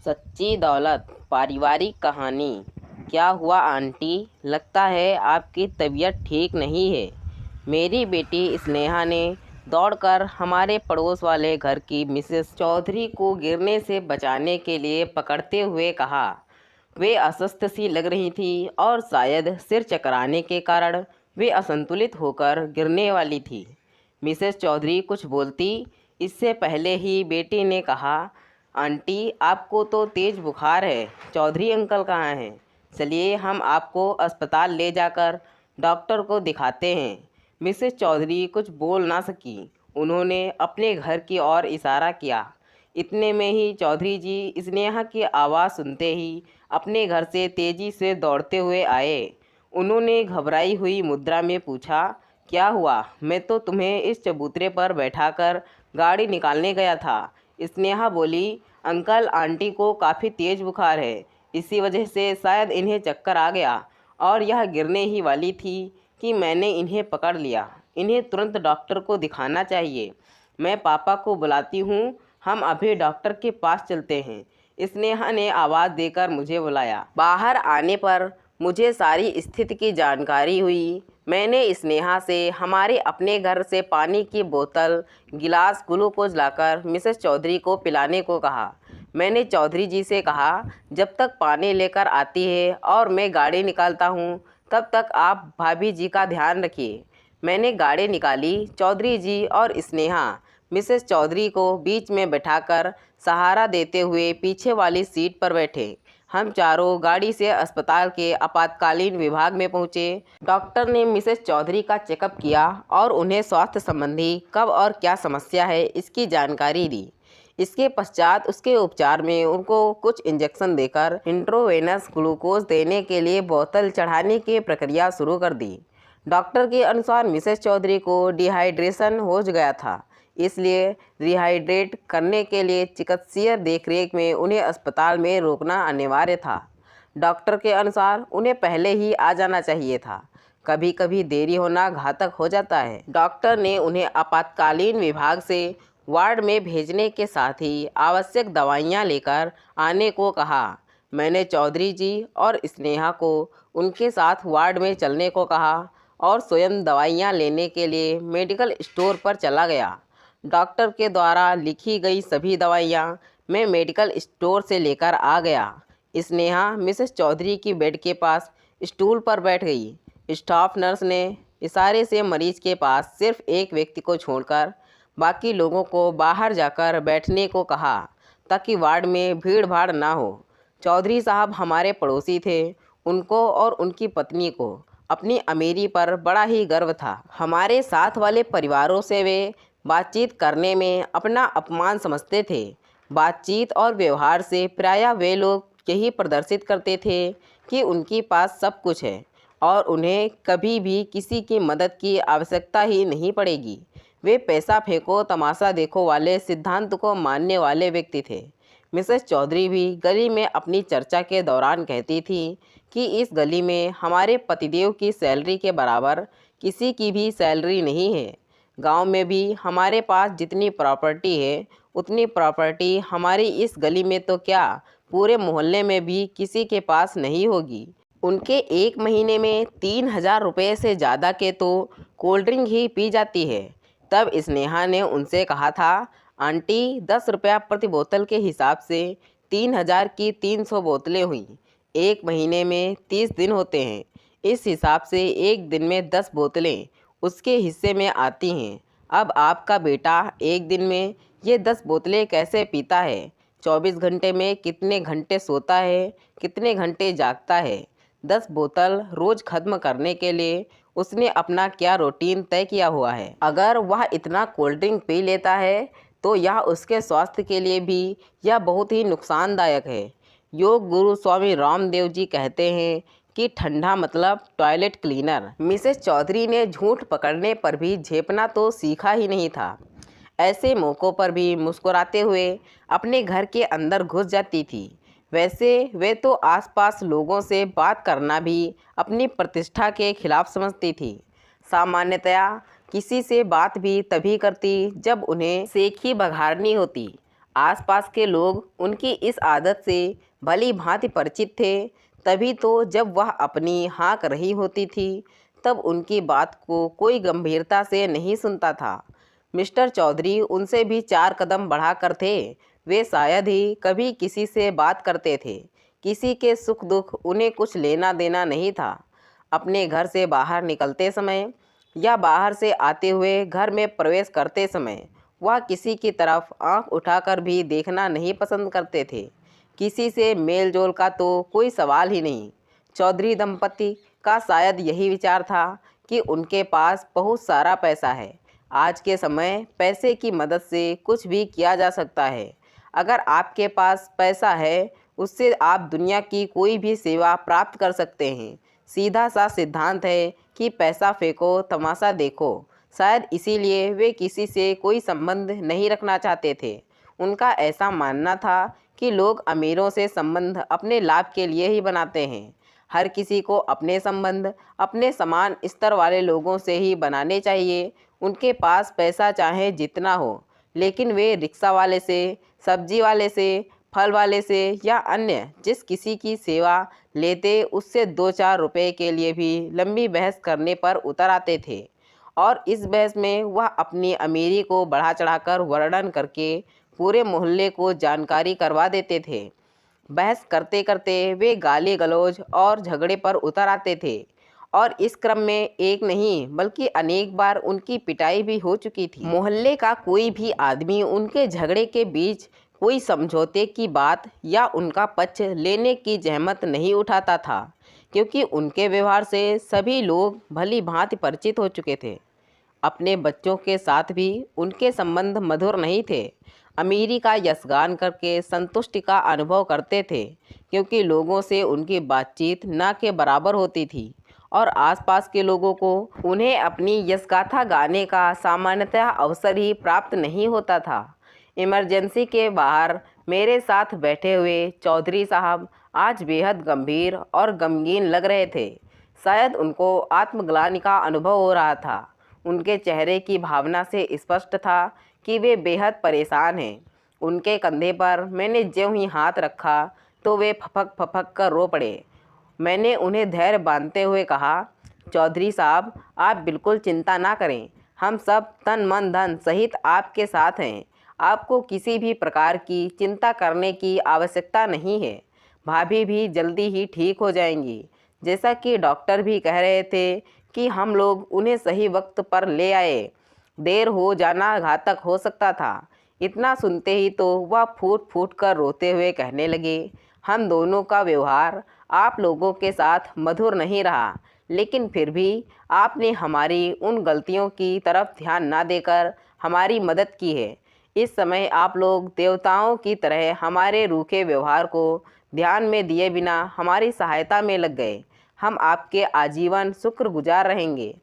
सच्ची दौलत पारिवारिक कहानी। क्या हुआ आंटी? लगता है आपकी तबीयत ठीक नहीं है। मेरी बेटी स्नेहा ने दौड़कर हमारे पड़ोस वाले घर की मिसेस चौधरी को गिरने से बचाने के लिए पकड़ते हुए कहा। वे अस्वस्थ सी लग रही थी और शायद सिर चकराने के कारण वे असंतुलित होकर गिरने वाली थी। मिसेस चौधरी कुछ बोलती इससे पहले ही बेटी ने कहा, आंटी आपको तो तेज़ बुखार है। चौधरी अंकल कहाँ हैं? चलिए हम आपको अस्पताल ले जाकर डॉक्टर को दिखाते हैं। मिसेस चौधरी कुछ बोल ना सकी। उन्होंने अपने घर की ओर इशारा किया। इतने में ही चौधरी जी स्नेहा की आवाज़ सुनते ही अपने घर से तेज़ी से दौड़ते हुए आए। उन्होंने घबराई हुई मुद्रा में पूछा, क्या हुआ? मैं तो तुम्हें इस चबूतरे पर बैठाकर गाड़ी निकालने गया था। स्नेहा बोली, अंकल आंटी को काफ़ी तेज़ बुखार है, इसी वजह से शायद इन्हें चक्कर आ गया और यह गिरने ही वाली थी कि मैंने इन्हें पकड़ लिया। इन्हें तुरंत डॉक्टर को दिखाना चाहिए। मैं पापा को बुलाती हूँ, हम अभी डॉक्टर के पास चलते हैं। स्नेहा ने आवाज़ देकर मुझे बुलाया। बाहर आने पर मुझे सारी स्थिति की जानकारी हुई। मैंने स्नेहा से हमारे अपने घर से पानी की बोतल, गिलास, ग्लूकोज लाकर मिसेस चौधरी को पिलाने को कहा। मैंने चौधरी जी से कहा, जब तक पानी लेकर आती है और मैं गाड़ी निकालता हूँ तब तक आप भाभी जी का ध्यान रखिए। मैंने गाड़ी निकाली। चौधरी जी और स्नेहा मिसेस चौधरी को बीच में बैठाकर सहारा देते हुए पीछे वाली सीट पर बैठे। हम चारों गाड़ी से अस्पताल के आपातकालीन विभाग में पहुंचे। डॉक्टर ने मिसेस चौधरी का चेकअप किया और उन्हें स्वास्थ्य संबंधी कब और क्या समस्या है इसकी जानकारी दी। इसके पश्चात उसके उपचार में उनको कुछ इंजेक्शन देकर इंट्रोवेनस ग्लूकोज देने के लिए बोतल चढ़ाने की प्रक्रिया शुरू कर दी। डॉक्टर के अनुसार मिसेस चौधरी को डिहाइड्रेशन हो गया था, इसलिए रिहाइड्रेट करने के लिए चिकित्सकीय देखरेख में उन्हें अस्पताल में रोकना अनिवार्य था। डॉक्टर के अनुसार उन्हें पहले ही आ जाना चाहिए था। कभी कभी देरी होना घातक हो जाता है। डॉक्टर ने उन्हें आपातकालीन विभाग से वार्ड में भेजने के साथ ही आवश्यक दवाइयाँ लेकर आने को कहा। मैंने चौधरी जी और स्नेहा को उनके साथ वार्ड में चलने को कहा और स्वयं दवाइयाँ लेने के लिए मेडिकल स्टोर पर चला गया। डॉक्टर के द्वारा लिखी गई सभी दवाइयाँ मैं मेडिकल स्टोर से लेकर आ गया। स्नेहा मिसेस चौधरी की बेड के पास स्टूल पर बैठ गई। स्टाफ नर्स ने इशारे से मरीज के पास सिर्फ एक व्यक्ति को छोड़कर बाकी लोगों को बाहर जाकर बैठने को कहा ताकि वार्ड में भीड़ भाड़ ना हो। चौधरी साहब हमारे पड़ोसी थे। उनको और उनकी पत्नी को अपनी अमीरी पर बड़ा ही गर्व था। हमारे साथ वाले परिवारों से वे बातचीत करने में अपना अपमान समझते थे। बातचीत और व्यवहार से प्रायः वे लोग यही प्रदर्शित करते थे कि उनके पास सब कुछ है और उन्हें कभी भी किसी की मदद की आवश्यकता ही नहीं पड़ेगी। वे पैसा फेंको तमाशा देखो वाले सिद्धांत को मानने वाले व्यक्ति थे। मिसेस चौधरी भी गली में अपनी चर्चा के दौरान कहती थी कि इस गली में हमारे पतिदेव की सैलरी के बराबर किसी की भी सैलरी नहीं है। गांव में भी हमारे पास जितनी प्रॉपर्टी है उतनी प्रॉपर्टी हमारी इस गली में तो क्या पूरे मोहल्ले में भी किसी के पास नहीं होगी। उनके एक महीने में 3,000 रुपये से ज़्यादा के तो कोल्ड ड्रिंक ही पी जाती है। तब स्नेहा ने उनसे कहा था, आंटी 10 रुपया प्रति बोतल के हिसाब से 3,000 की 300 बोतलें हुई। एक महीने में 30 दिन होते हैं। इस हिसाब से एक दिन में 10 बोतलें उसके हिस्से में आती हैं। अब आपका बेटा एक दिन में ये 10 बोतलें कैसे पीता है? 24 घंटे में कितने घंटे सोता है, कितने घंटे जागता है? 10 बोतल रोज़ ख़त्म करने के लिए उसने अपना क्या रूटीन तय किया हुआ है? अगर वह इतना कोल्ड ड्रिंक पी लेता है तो यह उसके स्वास्थ्य के लिए भी यह बहुत ही नुकसानदायक है। योग गुरु स्वामी रामदेव जी कहते हैं कि ठंडा मतलब टॉयलेट क्लीनर। मिसेस चौधरी ने झूठ पकड़ने पर भी झेपना तो सीखा ही नहीं था। ऐसे मौक़ों पर भी मुस्कुराते हुए अपने घर के अंदर घुस जाती थी। वैसे वे तो आसपास लोगों से बात करना भी अपनी प्रतिष्ठा के खिलाफ समझती थी। सामान्यतया किसी से बात भी तभी करती जब उन्हें सेखी बघारनी होती। आसपास के लोग उनकी इस आदत से भली भांति परिचित थे, तभी तो जब वह अपनी हाँक रही होती थी तब उनकी बात को कोई गंभीरता से नहीं सुनता था। मिस्टर चौधरी उनसे भी 4 कदम बढ़ा कर थे। वे शायद ही कभी किसी से बात करते थे। किसी के सुख दुख उन्हें कुछ लेना देना नहीं था। अपने घर से बाहर निकलते समय या बाहर से आते हुए घर में प्रवेश करते समय वह किसी की तरफ आंख उठाकर भी देखना नहीं पसंद करते थे। किसी से मेल जोल का तो कोई सवाल ही नहीं। चौधरी दंपति का शायद यही विचार था कि उनके पास बहुत सारा पैसा है। आज के समय पैसे की मदद से कुछ भी किया जा सकता है। अगर आपके पास पैसा है, उससे आप दुनिया की कोई भी सेवा प्राप्त कर सकते हैं। सीधा सा सिद्धांत है कि पैसा फेंको तमाशा देखो। शायद इसीलिए वे किसी से कोई संबंध नहीं रखना चाहते थे। उनका ऐसा मानना था कि लोग अमीरों से संबंध अपने लाभ के लिए ही बनाते हैं। हर किसी को अपने संबंध अपने समान स्तर वाले लोगों से ही बनाने चाहिए। उनके पास पैसा चाहे जितना हो, लेकिन वे रिक्शा वाले से, सब्जी वाले से, फल वाले से या अन्य जिस किसी की सेवा लेते उससे 2-4 रुपए के लिए भी लंबी बहस करने पर उतर आते थे। और इस बहस में वह अपनी अमीरी को बढ़ा चढ़ाकर वर्णन करके पूरे मोहल्ले को जानकारी करवा देते थे। बहस करते करते वे गाली गलौज और झगड़े पर उतर आते थे और इस क्रम में एक नहीं बल्कि अनेक बार उनकी पिटाई भी हो चुकी थी। मोहल्ले का कोई भी आदमी उनके झगड़े के बीच कोई समझौते की बात या उनका पक्ष लेने की जहमत नहीं उठाता था, क्योंकि उनके व्यवहार से सभी लोग भली भांति परिचित हो चुके थे। अपने बच्चों के साथ भी उनके संबंध मधुर नहीं थे। अमीरी का यशगान करके संतुष्टि का अनुभव करते थे, क्योंकि लोगों से उनकी बातचीत न के बराबर होती थी और आसपास के लोगों को उन्हें अपनी यशगाथा गाने का सामान्यतः अवसर ही प्राप्त नहीं होता था। इमरजेंसी के बाहर मेरे साथ बैठे हुए चौधरी साहब आज बेहद गंभीर और गमगीन लग रहे थे। शायद उनको आत्मग्लानि का अनुभव हो रहा था। उनके चेहरे की भावना से स्पष्ट था कि वे बेहद परेशान हैं। उनके कंधे पर मैंने ज्यों ही हाथ रखा तो वे फपक फपक कर रो पड़े। मैंने उन्हें धैर्य बांधते हुए कहा, चौधरी साहब, आप बिल्कुल चिंता ना करें। हम सब तन मन धन सहित आपके साथ हैं। आपको किसी भी प्रकार की चिंता करने की आवश्यकता नहीं है। भाभी भी जल्दी ही ठीक हो जाएंगी। जैसा कि डॉक्टर भी कह रहे थे कि हम लोग उन्हें सही वक्त पर ले आए। देर हो जाना घातक हो सकता था। इतना सुनते ही तो वह फूट फूट कर रोते हुए कहने लगे, हम दोनों का व्यवहार आप लोगों के साथ मधुर नहीं रहा, लेकिन फिर भी आपने हमारी उन गलतियों की तरफ ध्यान ना देकर हमारी मदद की है। इस समय आप लोग देवताओं की तरह हमारे रूखे व्यवहार को ध्यान में दिए बिना हमारी सहायता में लग गए। हम आपके आजीवन शुक्रगुजार रहेंगे।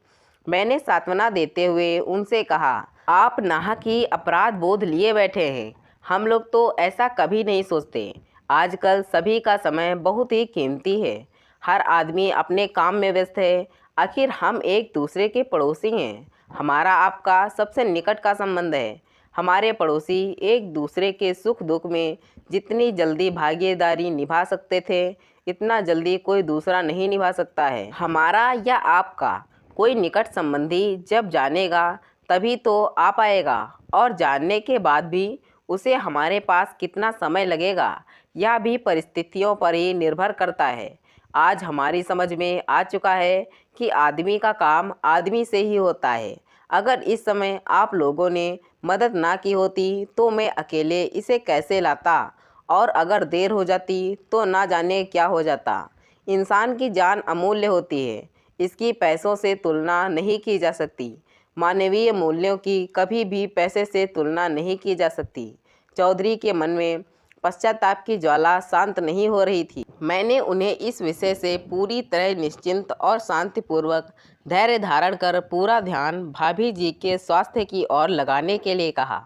मैंने सांत्वना देते हुए उनसे कहा, आप नाहक ही अपराध बोध लिए बैठे हैं। हम लोग तो ऐसा कभी नहीं सोचते। आजकल सभी का समय बहुत ही कीमती है। हर आदमी अपने काम में व्यस्त है। आखिर हम एक दूसरे के पड़ोसी हैं। हमारा आपका सबसे निकट का संबंध है। हमारे पड़ोसी एक दूसरे के सुख दुख में जितनी जल्दी भागीदारी निभा सकते थे, इतना जल्दी कोई दूसरा नहीं निभा सकता है। हमारा या आपका कोई निकट संबंधी जब जानेगा तभी तो आ पाएगा, और जानने के बाद भी उसे हमारे पास कितना समय लगेगा यह भी परिस्थितियों पर ही निर्भर करता है। आज हमारी समझ में आ चुका है कि आदमी का काम आदमी से ही होता है। अगर इस समय आप लोगों ने मदद ना की होती तो मैं अकेले इसे कैसे लाता, और अगर देर हो जाती तो ना जाने क्या हो जाता। इंसान की जान अमूल्य होती है, इसकी पैसों से तुलना नहीं की जा सकती। मानवीय मूल्यों की कभी भी पैसे से तुलना नहीं की जा सकती। चौधरी के मन में पश्चाताप की ज्वाला शांत नहीं हो रही थी। मैंने उन्हें इस विषय से पूरी तरह निश्चिंत और शांतिपूर्वक धैर्य धारण कर पूरा ध्यान भाभी जी के स्वास्थ्य की ओर लगाने के लिए कहा।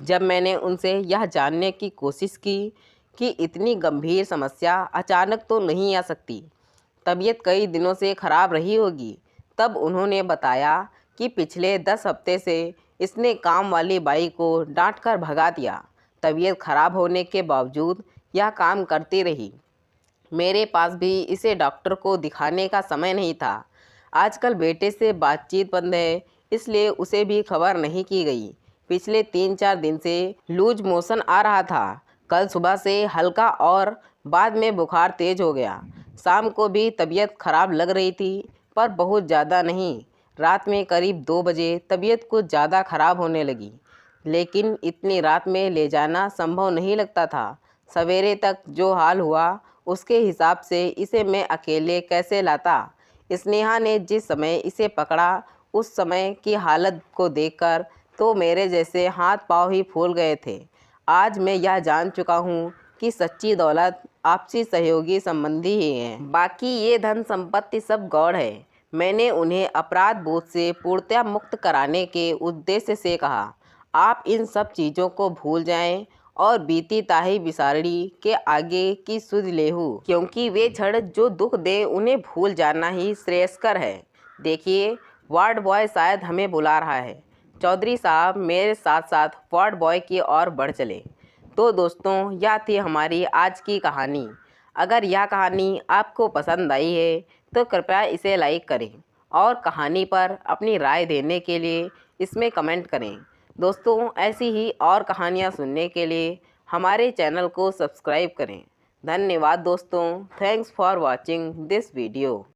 जब मैंने उनसे यह जानने की कोशिश की कि इतनी गंभीर समस्या अचानक तो नहीं आ सकती, तबीयत कई दिनों से खराब रही होगी, तब उन्होंने बताया कि पिछले 10 हफ्ते से इसने काम वाली बाई को डांट कर भगा दिया तबीयत खराब होने के बावजूद यह काम करती रही। मेरे पास भी इसे डॉक्टर को दिखाने का समय नहीं था। आजकल बेटे से बातचीत बंद है, इसलिए उसे भी खबर नहीं की गई। पिछले 3-4 दिन से लूज मोशन आ रहा था। कल सुबह से हल्का और बाद में बुखार तेज हो गया। शाम को भी तबीयत खराब लग रही थी, पर बहुत ज़्यादा नहीं। रात में करीब 2 बजे तबीयत कुछ ज़्यादा खराब होने लगी, लेकिन इतनी रात में ले जाना संभव नहीं लगता था। सवेरे तक जो हाल हुआ उसके हिसाब से इसे मैं अकेले कैसे लाता। स्नेहा ने जिस समय इसे पकड़ा उस समय की हालत को देखकर तो मेरे जैसे हाथ पाँव ही फूल गए थे। आज मैं यह जान चुका हूँ कि सच्ची दौलत आपसी सहयोगी संबंधी ही है, बाकी ये धन संपत्ति सब गौड़ है। मैंने उन्हें अपराध बोध से पूर्णतः मुक्त कराने के उद्देश्य से कहा, आप इन सब चीज़ों को भूल जाएं और बीती ताही बिसारड़ी के आगे की सुध लेहू, क्योंकि वे क्षण जो दुख दे उन्हें भूल जाना ही श्रेयस्कर है। देखिए, वार्ड बॉय शायद हमें बुला रहा है। चौधरी साहब मेरे साथ साथ वार्ड बॉय की ओर बढ़ चले। तो दोस्तों, यह थी हमारी आज की कहानी। अगर यह कहानी आपको पसंद आई है तो कृपया इसे लाइक करें और कहानी पर अपनी राय देने के लिए इसमें कमेंट करें। दोस्तों, ऐसी ही और कहानियाँ सुनने के लिए हमारे चैनल को सब्सक्राइब करें। धन्यवाद दोस्तों। Thanks for watching this video.